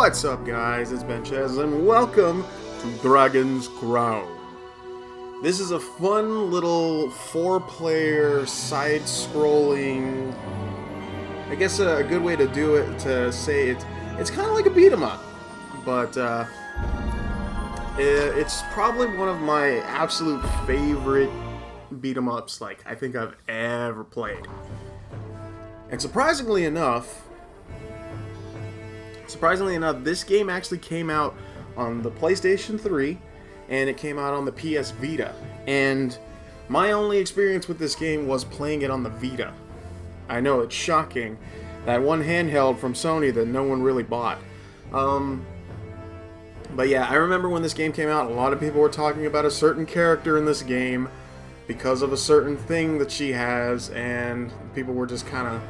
What's up, guys? It's Benchez, and welcome to Dragon's Crown. This is a fun little 4-player side-scrolling. I guess a good way to do it to say it's kind of like a beat 'em up, but it's probably one of my absolute favorite beat 'em ups I think I've ever played. And surprisingly enough, this game actually came out on the PlayStation 3, and it came out on the PS Vita. And my only experience with this game was playing it on the Vita. I know, it's shocking. That one handheld from Sony that no one really bought. But yeah, I remember when this game came out, a lot of people were talking about a certain character in this game because of a certain thing that she has, and people were just kind of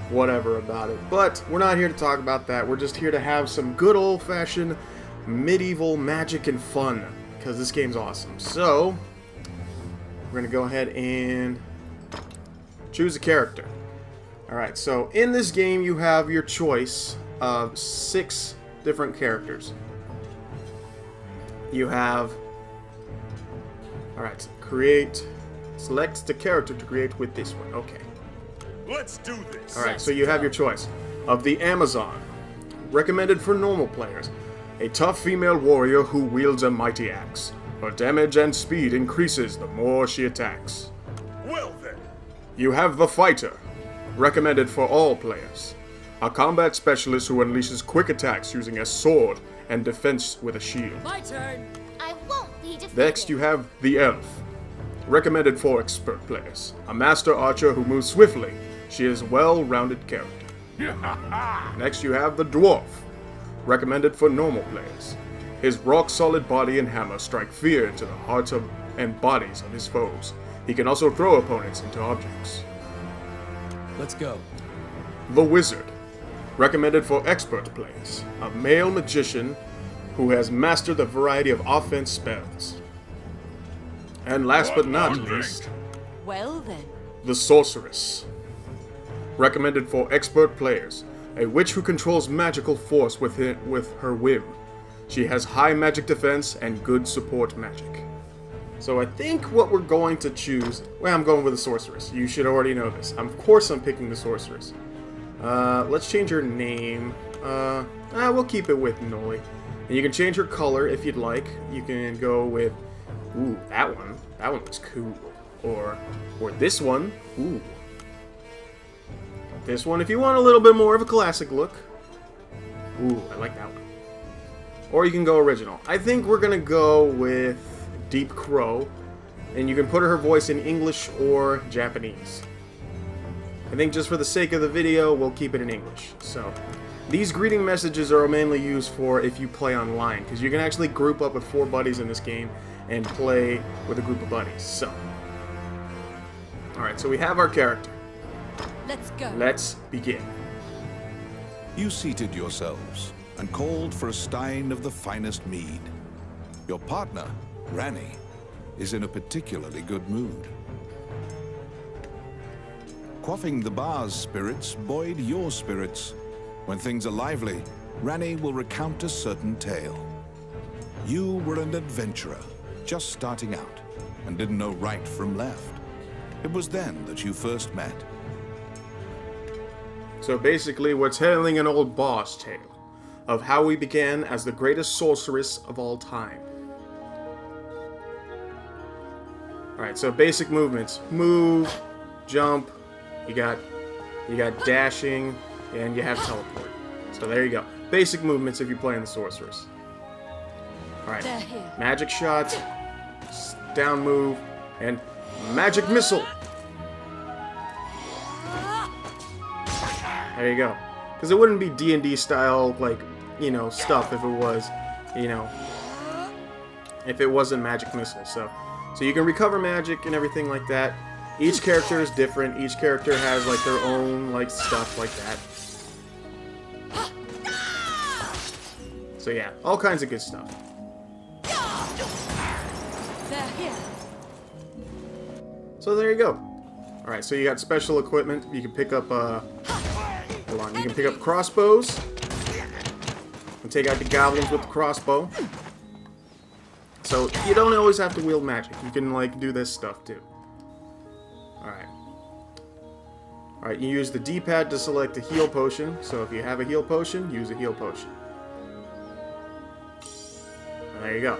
whatever about it. But we're not here to talk about that. We're just here to have some good old-fashioned medieval magic and fun, because this game's awesome. So we're gonna go ahead and choose a character. Alright, so in this game you have your choice of 6 different characters. You have, alright, select the character to create with this one. Okay. Let's do this. Alright, so you have your choice of the Amazon, recommended for normal players. A tough female warrior who wields a mighty axe. Her damage and speed increases the more she attacks. Well then. You have the Fighter, recommended for all players. A combat specialist who unleashes quick attacks using a sword and defense with a shield. My turn. I won't be defeated. Next, you have the Elf, recommended for expert players. A master archer who moves swiftly. She is a well-rounded character. Next, you have the Dwarf, recommended for normal players. His rock-solid body and hammer strike fear into the hearts and bodies of his foes. He can also throw opponents into objects. Let's go. The Wizard, recommended for expert players. A male magician who has mastered a variety of offense spells. And last but not least, Well then. the Sorceress, recommended for expert players. A witch who controls magical force with her whim. She has high magic defense and good support magic. So I think what we're going to choose, well, I'm going with the Sorceress. You should already know this. Of course I'm picking the Sorceress. Let's change her name. We'll keep it with Noli. And you can change her color if you'd like. You can go with, ooh, that one. That one looks cool. Or this one. Ooh. This one if you want a little bit more of a classic look. Ooh, I like that one. Or you can go original. I think we're gonna go with Deep Crow. And you can put her voice in English or Japanese. I think just for the sake of the video, we'll keep it in English. So, these greeting messages are mainly used for if you play online, because you can actually group up with 4 buddies in this game and play with a group of buddies. So, alright, so we have our character. Let's go. Let's begin. You seated yourselves and called for a stein of the finest mead. Your partner, Ranni, is in a particularly good mood. Quaffing the bar's spirits buoyed your spirits. When things are lively, Ranni will recount a certain tale. You were an adventurer, just starting out, and didn't know right from left. It was then that you first met. So basically, we're telling an old boss tale of how we began as the greatest sorceress of all time. Alright, so basic movements. Move, jump, you got dashing, and you have teleport. So there you go. Basic movements if you're playing the sorceress. Alright, They're here. magic shot, down move, and magic missile. There you go. Because it wouldn't be D&D style, stuff if it was, if it wasn't magic missile. So you can recover magic and everything like that. Each character is different. Each character has, their own, stuff like that. So yeah, all kinds of good stuff. They're here. So there you go. Alright, so you got special equipment. You can pick up, hold on, you can pick up crossbows. take out the goblins with the crossbow. So you don't always have to wield magic. You can like do this stuff too. Alright. Alright, you use the D-pad to select a heal potion. So if you have a heal potion, use a heal potion. There you go.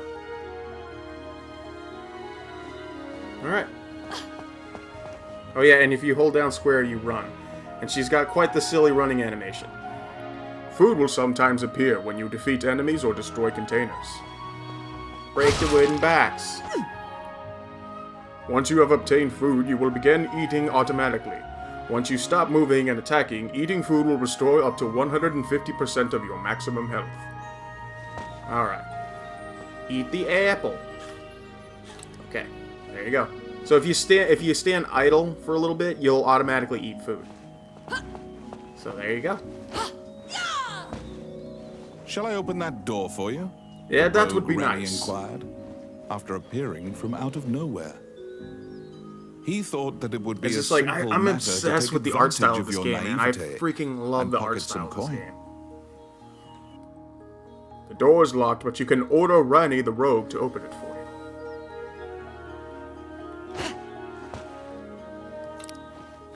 Alright. Oh yeah, and if you hold down square, you run. And she's got quite the silly running animation. Food will sometimes appear when you defeat enemies or destroy containers. Break the wooden backs. Once you have obtained food, you will begin eating automatically. Once you stop moving and attacking, eating food will restore up to 150% of your maximum health. Alright. Eat the apple. Okay, there you go. So if you stand idle for a little bit, you'll automatically eat food. So there you go. Shall I open that door for you? Yeah, that would be Rennie nice. inquired, after appearing from out of nowhere. He thought that it would be It's a just like simple I'm matter obsessed to with take the art style of advantage this your game, and I naivete freaking love and the art pocket style some of this coin. game. The door is locked, but you can order Rennie the rogue to open it for you.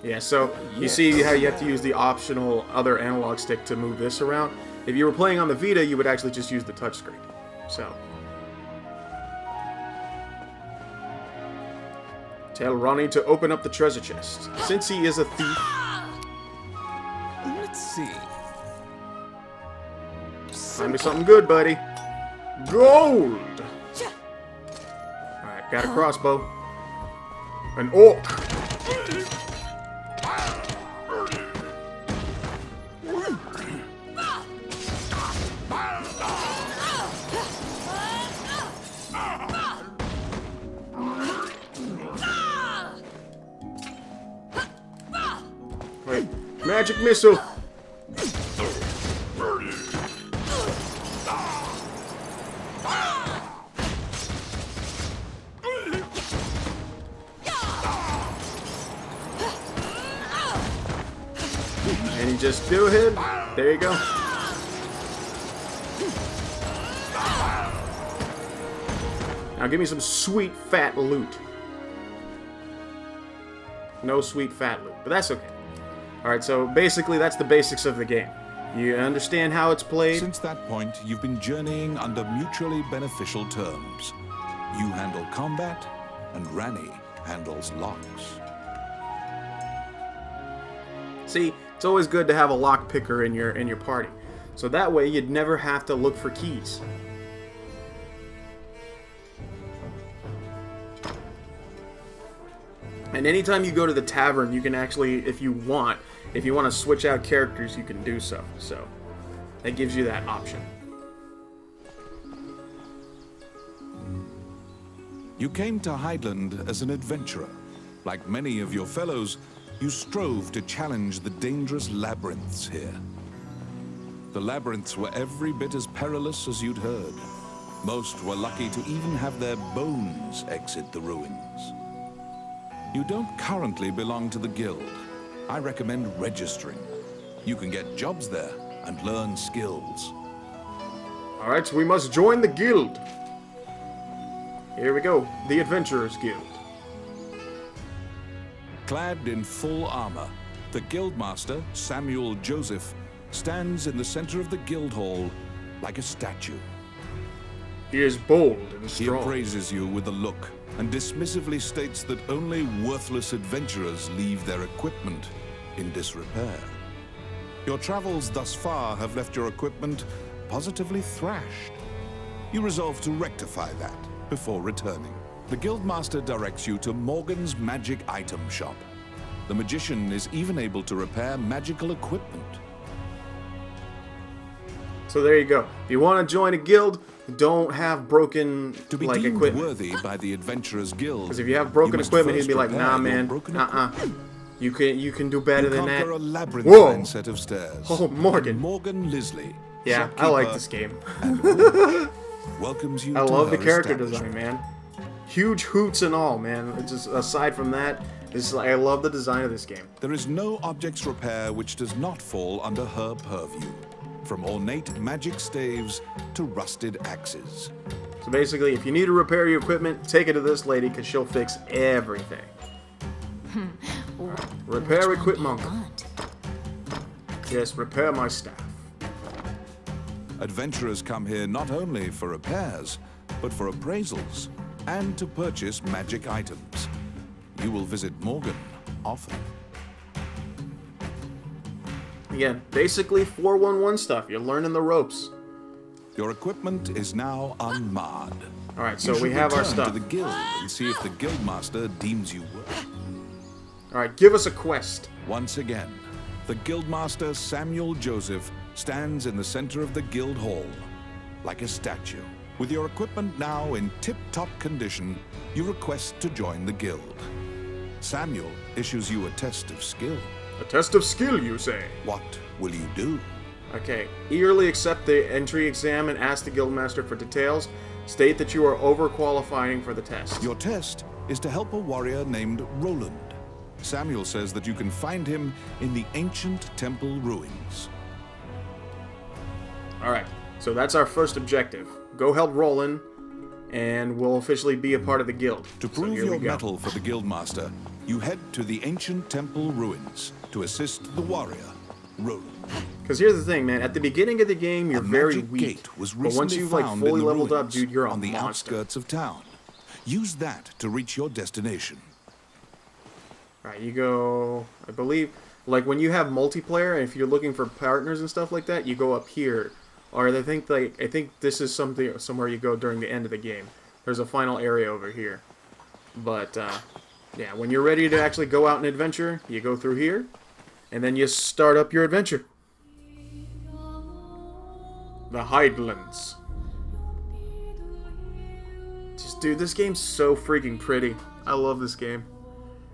Yeah, so you see how you have to use the optional other analog stick to move this around. If you were playing on the Vita, you would actually just use the touchscreen. So tell Ronnie to open up the treasure chest. Since he is a thief, Let's see. find me something good, buddy. Gold! Alright, got a crossbow. An orc. Wait, magic missile. And you just do it. There you go. Now give me some sweet fat loot. No sweet fat loot, but that's okay. Alright, so basically that's the basics of the game. You understand how it's played? Since that point, you've been journeying under mutually beneficial terms. You handle combat, and Ranni handles locks. See, it's always good to have a lock picker in your party. So that way you'd never have to look for keys. And anytime you go to the tavern, you can actually, if you want to switch out characters, you can do so. So that gives you that option. You came to Hydeland as an adventurer. Like many of your fellows, you strove to challenge the dangerous labyrinths here. The labyrinths were every bit as perilous as you'd heard. Most were lucky to even have their bones exit the ruins. You don't currently belong to the guild. I recommend registering. You can get jobs there and learn skills. Alright, so we must join the guild. Here we go, the Adventurers Guild. Clad in full armor, the Guildmaster, Samuel Joseph, stands in the center of the guild hall like a statue. He is bold and He strong. appraises you with a look and dismissively states that only worthless adventurers leave their equipment in disrepair. Your travels thus far have left your equipment positively thrashed. You resolve to rectify that before returning. The Guildmaster directs you to Morgan's Magic Item Shop. The magician is even able to repair magical equipment. So there you go. If you want to join a guild, don't have broken To be like deemed equipment. worthy by the Adventurers Guild, Because if you have broken must equipment, he'd first be like, repair nah, your man, broken You can do better You than that. conquer a Whoa. labyrinthine set of stairs. Oh, Morgan. Morgan Lisley. Yeah, I like shopkeeper this game. and owner, welcomes you I to love the her character establishment. design, man. Huge hoots and all, man. It's just aside from that, I love the design of this game. There is no object's repair which does not fall under her purview. from ornate magic staves to rusted axes. So basically, if you need to repair your equipment, take it to this lady because she'll fix everything. Repair equipment. Yes, repair my staff. Adventurers come here not only for repairs, but for appraisals and to purchase magic items. You will visit Morgan often. Again, basically 411 stuff. You're learning the ropes. Your equipment is now unmarred. Alright, You so we should have our return stuff. to the guild and see if the guildmaster deems you worthy. Alright, give us a quest. Once again, the guildmaster Samuel Joseph stands in the center of the guild hall, like a statue. With your equipment now in tip-top condition, you request to join the guild. Samuel issues you a test of skill. A test of skill, you say? What will you do? Okay. Eagerly accept the entry exam and ask the guildmaster for details. State that you are overqualifying for the test. Your test is to help a warrior named Roland. Samuel says that you can find him in the ancient temple ruins. Alright, so that's our first objective. Go help Roland, and we'll officially be a part of the guild. To So prove here we your go. mettle for the guildmaster, you head to the ancient temple ruins to assist the warrior, Roland. Because here's the thing, man. At the beginning of the game, you're A very magic weak. gate was But once recently you've like found fully in the leveled up, ruins dude, you're a on the monster. outskirts of town. Use that to reach your destination. Alright, you go, I believe, like when you have multiplayer, if you're looking for partners and stuff like that, you go up here. Or I think this is somewhere you go during the end of the game. There's a final area over here. But, yeah, when you're ready to actually go out and adventure, you go through here, and then you start up your adventure. The Highlands. Just, dude, this game's so freaking pretty. I love this game.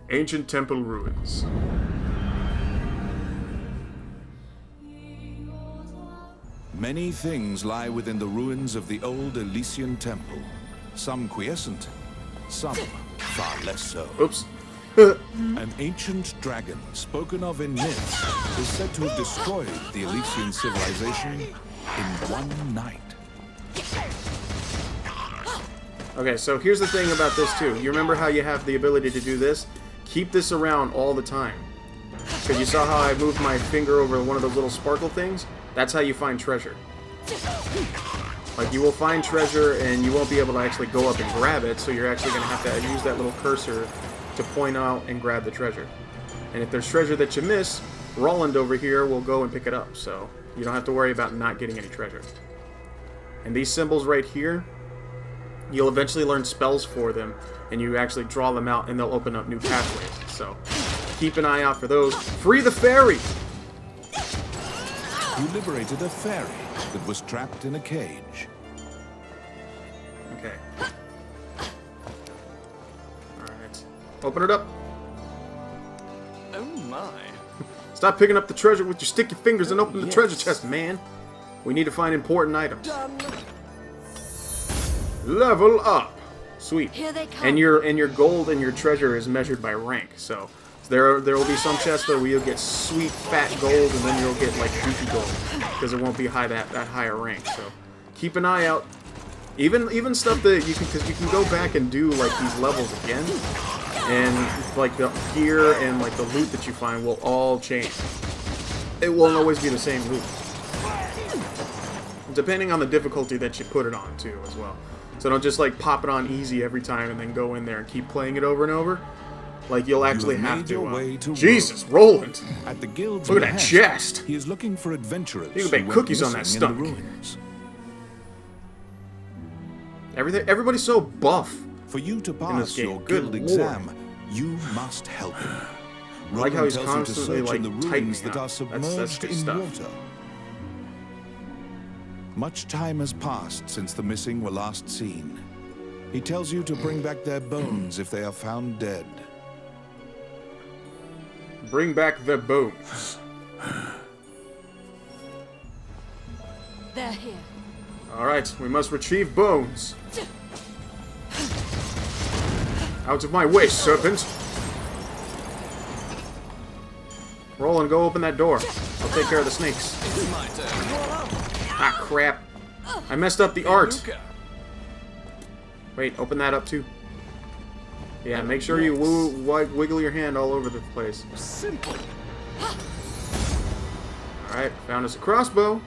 Ancient temple ruins. Many things lie within the ruins of the old Elysian temple. Some quiescent, some far less so. Oops. An ancient dragon, spoken of in myths, is said to have destroyed the Elysian civilization in one night. Okay, so here's the thing about this too. You remember how you have the ability to do this? Keep this around all the time. Because you saw how I moved my finger over one of those little sparkle things? That's how you find treasure. Like, you will find treasure and you won't be able to actually go up and grab it, so you're actually going to have to use that little cursor to point out and grab the treasure. And if there's treasure that you miss, Roland over here will go and pick it up, so you don't have to worry about not getting any treasure. And these symbols right here, you'll eventually learn spells for them, and you actually draw them out, and they'll open up new pathways. So, keep an eye out for those. Free the fairy! You liberated a fairy that was trapped in a cage. Okay. Alright. Open it up. Oh my. Stop picking up the treasure with your sticky fingers and open the treasure chest, man. We need to find important items. Level up. Sweet. Here they come. And your gold and your treasure is measured by rank. So there will be some chests though where you'll get sweet fat gold, and then you'll get like goofy gold because it won't be that higher rank. So keep an eye out. Even stuff that you can, because you can go back and do like these levels again, and like the gear and like the loot that you find will all change. It won't always be the same loot, depending on the difficulty that you put it on too as well. So don't just like pop it on easy every time and then go in there and keep playing it over and over. Like you'll actually have have made to. your way to Jesus, Roland! At the guild's Look at that behest, chest. He is looking for adventurers You can who bake went cookies on that missing in the stomach. ruins. Everybody's so buff. For you to this pass game, your good guild lord. exam, you must help him. I like how Roland he's tells you to constantly, search like, in the ruins tightening that up. are That's submerged good in stuff. water. Much time has passed since the missing were last seen. He tells you to bring back their bones if they are found dead. Bring back the bones. They're here. Alright, we must retrieve bones. Out of my way, serpent! Roland, go open that door. I'll take care of the snakes. It's my turn. Ah, crap. I messed up the art. Luca. Wait, open that up too. Yeah, make sure you wiggle your hand all over the place. Simple. Alright, found us a crossbow.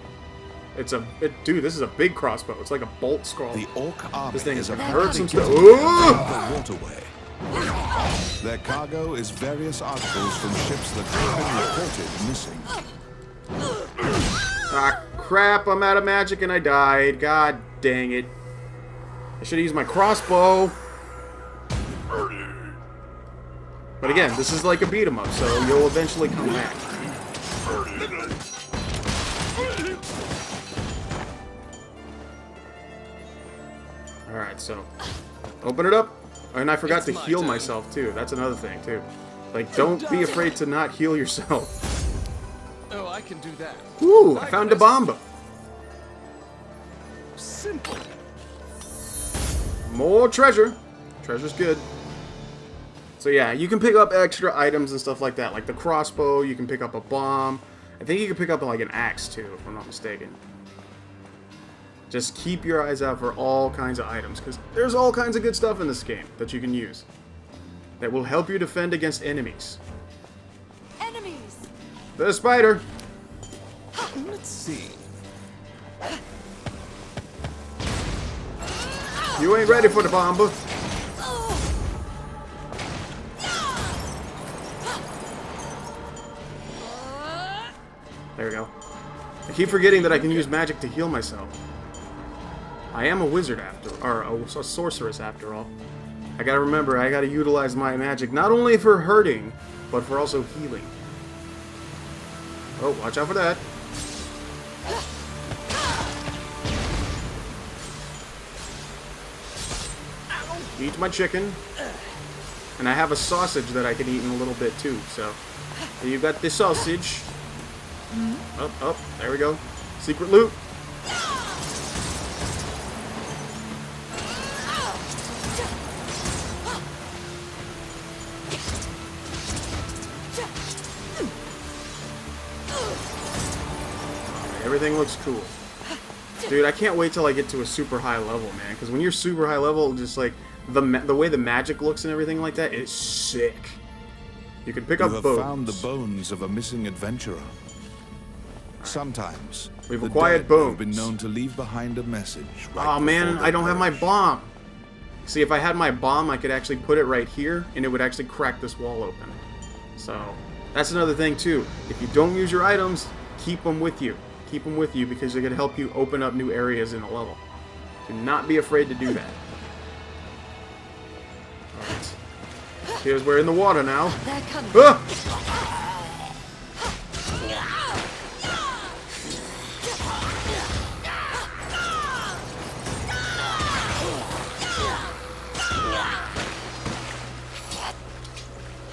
Dude, this is a big crossbow. It's like a bolt scroll. The Orc army This thing is has about heard to some get stuff. to Ooh! the waterway. Their cargo is various articles from ships that have been reported missing. Ah, crap, I'm out of magic and I died. God dang it. I should have used my crossbow. But again, this is like a beat 'em up, so you'll eventually come back. Alright, so open it up. And I forgot to It's my heal turn. myself too. That's another thing too. Like, don't be afraid to not heal yourself. Oh, I can do that. Ooh, I found a bomba. Simple. More treasure. Treasure's good. So yeah, you can pick up extra items and stuff like that. Like the crossbow, you can pick up a bomb. I think you can pick up like an axe too, if I'm not mistaken. Just keep your eyes out for all kinds of items, because there's all kinds of good stuff in this game that you can use that will help you defend against enemies. Enemies. The spider! Let's see. You ain't ready for the bomba. There we go. I keep forgetting that I can use magic to heal myself. I am a wizard or a sorceress after all. I gotta remember, I gotta utilize my magic not only for hurting, but for also healing. Oh, watch out for that. Eat my chicken. And I have a sausage that I can eat in a little bit too, so. You got the sausage. Up, there we go. Secret loot. Everything looks cool. Dude, I can't wait till I get to a super high level, man. Because when you're super high level, just like the way the magic looks and everything like that is sick. You can pick You up have bones. found the bones of a missing adventurer. Sometimes We've the acquired dead have been bones. known to leave behind a message. Right Oh man, before they I don't have my perish. bomb. See, if I had my bomb, I could actually put it right here, and it would actually crack this wall open. So, that's another thing too. If you don't use your items, keep them with you. Keep them with you because they're going to help you open up new areas in a level. Do not be afraid to do that. Alright. Here's we're in the water now. They're coming. Ah!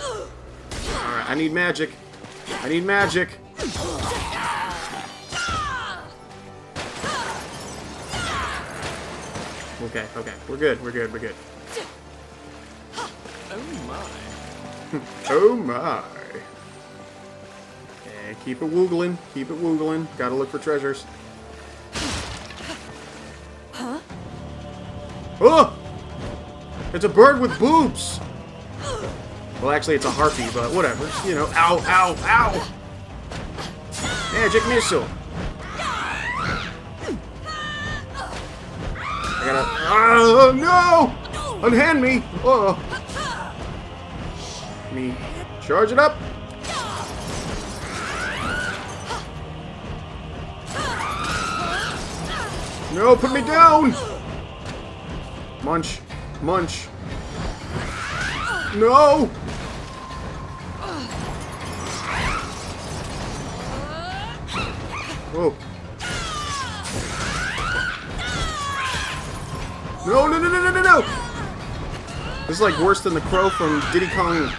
Alright, I need magic. I need magic. Okay, okay. We're good, we're good, we're good. Oh my. Oh my. Okay, keep it woogling. Keep it woogling. Gotta look for treasures. Huh? Oh! It's a bird with boobs! Well, actually, it's a harpy, but whatever. You know, ow, ow, ow! Magic missile! I gotta... Oh, no! Unhand me! Oh! Me. Charge it up! No, put me down! Munch. Munch. No! Whoa. No, no, no, no, no, no, no! This is like worse than the crow from Diddy Kong,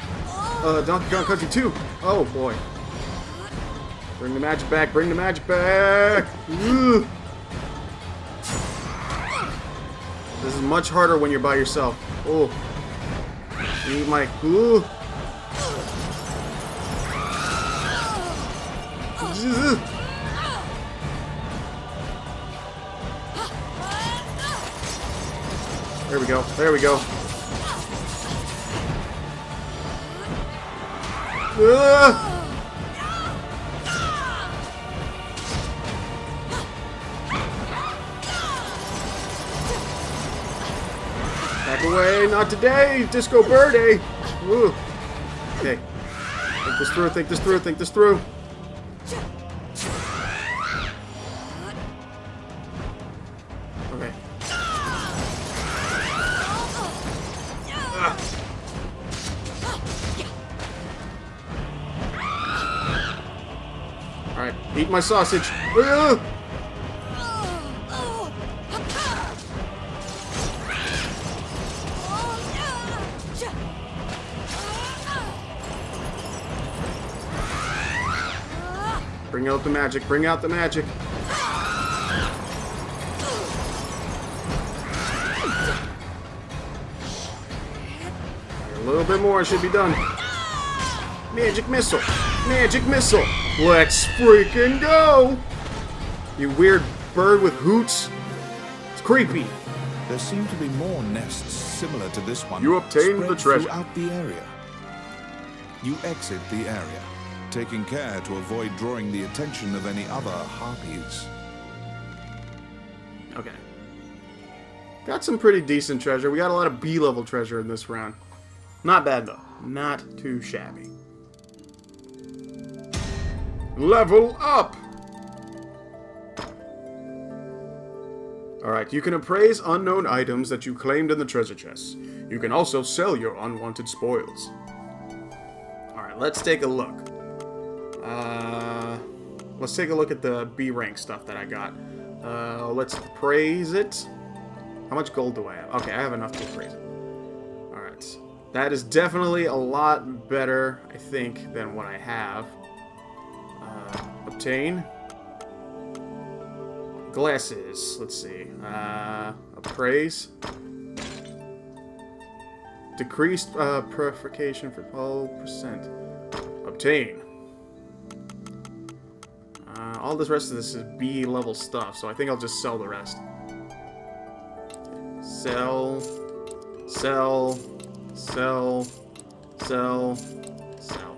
Donkey Kong Country 2. Oh, boy. Bring the magic back, bring the magic back! Ugh. This is much harder when you're by yourself. Oh. Need my... Ooh. There we go. There we go. Back away. Not today. Disco Birdie. Ooh. Okay. Think this through. Think this through. Think this through. Okay. Alright, eat my sausage. Bring out the magic, bring out the magic. A little bit more should be done. Magic missile! Magic missile! Let's freaking go! You weird bird with hoots. It's creepy. There seem to be more nests similar to this one. You obtained spread the treasure. Throughout the area. You exit the area, taking care to avoid drawing the attention of any other harpies. Okay. Got some pretty decent treasure. We got a lot of B-level treasure in this round. Not bad, though. Not too shabby. Level up! Alright, you can appraise unknown items that you claimed in the treasure chests. You can also sell your unwanted spoils. Alright, let's take a look. Let's take a look at the B rank stuff that I got. Let's appraise it. How much gold do I have? Okay, I have enough to appraise it. Alright. That is definitely a lot better, I think, than what I have. Obtain. Glasses. Let's see. Appraise. Decreased purification for 12%. Obtain. All this rest of this is B level stuff, so I think I'll just sell the rest. Sell. Sell. Sell. Sell. Sell.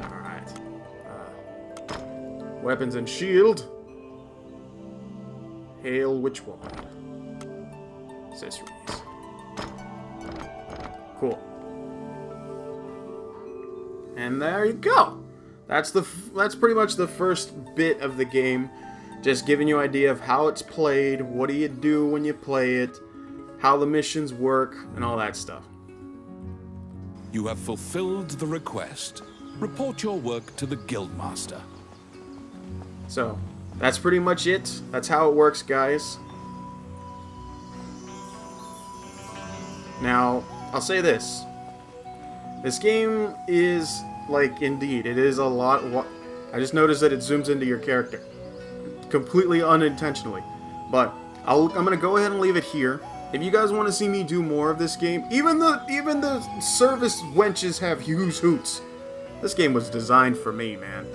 Alright. Weapons and shield. Hail Witch Wand. Accessories. Cool. And there you go. That's pretty much the first bit of the game. Just giving you an idea of how it's played, what do you do when you play it, how the missions work, and all that stuff. You have fulfilled the request. Report your work to the Guildmaster. So, that's pretty much it. That's how it works, guys. Now, I'll say this. This game is, like, indeed, it is a lot... I just noticed that it zooms into your character. Completely unintentionally. But, I'm going to go ahead and leave it here. If you guys want to see me do more of this game, even the service wenches have huge hoots. This game was designed for me, man.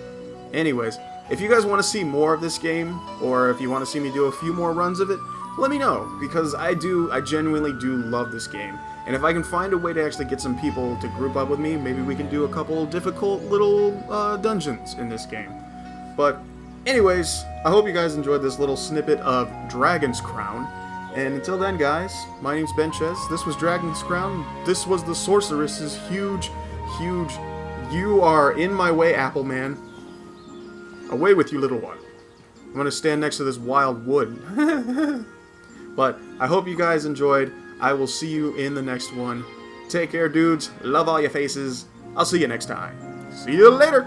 Anyways, if you guys want to see more of this game, or if you want to see me do a few more runs of it, let me know, because I genuinely do love this game. And if I can find a way to actually get some people to group up with me, maybe we can do a couple difficult little dungeons in this game. But anyways, I hope you guys enjoyed this little snippet of Dragon's Crown. And until then, guys, my name's Benches. This was Dragon's Crown. This was the Sorceress's huge... You are in my way, Apple Man. Away with you, little one. I'm gonna stand next to this wild wood. But I hope you guys enjoyed. I will see you in the next one. Take care, dudes. Love all your faces. I'll see you next time. See you later.